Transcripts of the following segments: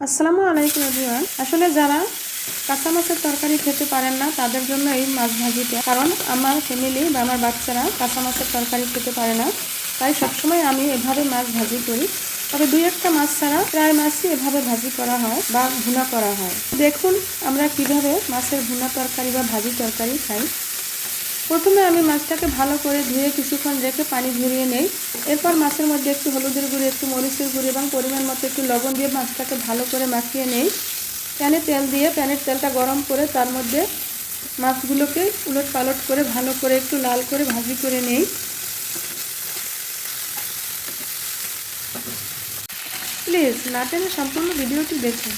আসসালামু আলাইকুম এভরিওয়ান। আসলে যারা কাঁচা মাছের তরকারি খেতে পারেন না তাদের জন্য এই মাছ ভাজিটা, কারণ আমার ফ্যামিলি বা আমার বাচ্চারা কাঁচা মাছের তরকারি খেতে পারে না, তাই সবসময় আমি এভাবে মাছ ভাজি করি। তবে দুই একটা মাছ ছাড়া প্রায় মাছই এভাবে ভাজি করা হয় বা ভুনা করা হয়। দেখুন আমরা কিভাবে মাছের ভুনা তরকারি বা ভাজি তরকারি খাই। প্রথমে আমি মাছটাকে ভালো করে ধুয়ে কিছুক্ষণ রেখে পানি ঝরিয়ে নেই। এরপর মাছের মধ্যে একটু হলুদের গুঁড়ি, একটু মরিচের গুঁড়ি এবং পরিমাণ মতো একটু লবণ দিয়ে মাছটাকে ভালো করে মাখিয়ে নেই। প্যানে তেল দিয়ে প্যানের তেলটা গরম করে তার মধ্যে মাছগুলোকে উলট পালট করে ভালো করে একটু লাল করে ভাজি করে নেই। প্লিজ না টেনে সম্পূর্ণ ভিডিওটি দেখুন।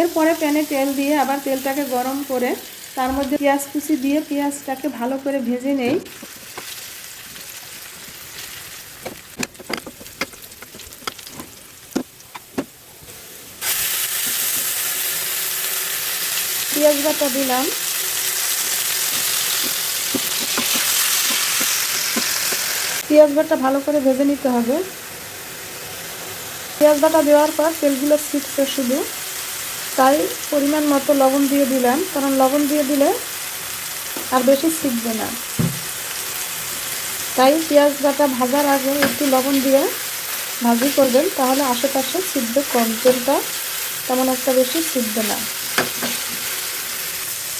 এরপরে প্যানে তেল দিয়ে আবার তেলটাকে গরম করে তার মধ্যে পেঁয়াজ কুচি দিয়ে পেঁয়াজটাকে ভালো করে ভেজে নেই। পেঁয়াজ বাটা দিলাম, পেঁয়াজ বাটা ভালো করে ভেজে নিতে হবে। পেঁয়াজ বাটা দেওয়ার পর তেলগুলো ছিটছে শুধু, তাই পরিমাণ মতো লবণ দিয়ে দিলাম, কারণ লবণ দিয়ে দিলে আর বেশি ছিটবে না। তাই পেঁয়াজ বাটা ভাজার আগে একটু লবণ দিয়ে ভাজি করবেন, তাহলে আশেপাশে ছিটবে কম, তেলটা তেমন একটা বেশি ছিটবে না।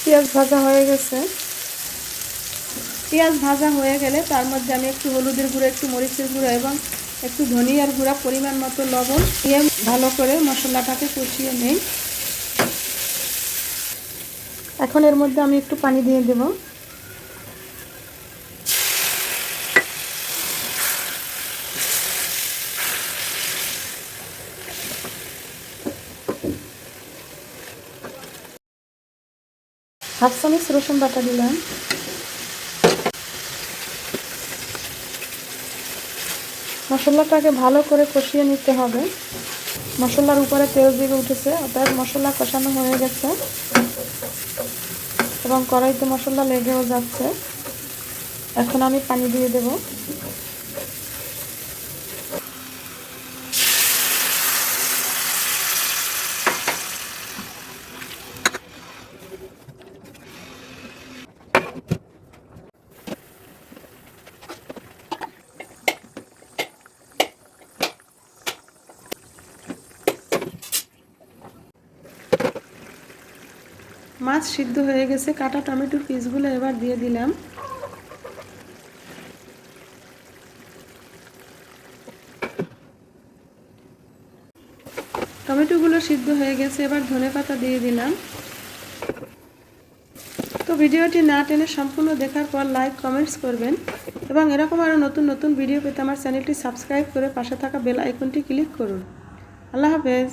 পেঁয়াজ ভাজা হয়ে গেছে। পেঁয়াজ ভাজা হয়ে গেলে তার মধ্যে আমি একটু হলুদের গুঁড়ো, একটু মরিচের গুঁড়ো এবং একটু ধনিয়ার গুঁড়া, পরিমাণ মতো লবণ দিয়ে ভালো করে মশলাটাকে কষিয়ে নেই। এখন এর মধ্যে আমি একটু পানি দিয়ে দেব। হাফ চামচ রসুন বাটা দিলাম। মশলাটাকে ভালো করে কষিয়ে নিতে হবে। মশলার উপরে তেল দিয়ে উঠেছে, অর্থাৎ মশলা কষানো হয়ে গেছে এবং কড়াইতে মশলা লেগেও যাচ্ছে। এখন আমি পানি দিয়ে দেব। মাছ সিদ্ধ হয়ে গেছে, কাটা টমেটোর পিসগুলো এবার দিয়ে দিলাম। টমেটোগুলো সিদ্ধ হয়ে গেছে, এবার ধনেপাতা দিয়ে দিলাম। তো ভিডিওটি না টেনে সম্পূর্ণ দেখার পর লাইক কমেন্টস করবেন এবং এরকম আরও নতুন নতুন ভিডিও পেতে আমার চ্যানেলটি সাবস্ক্রাইব করে পাশে থাকা বেল আইকনটি ক্লিক করুন। আল্লাহ হাফেজ।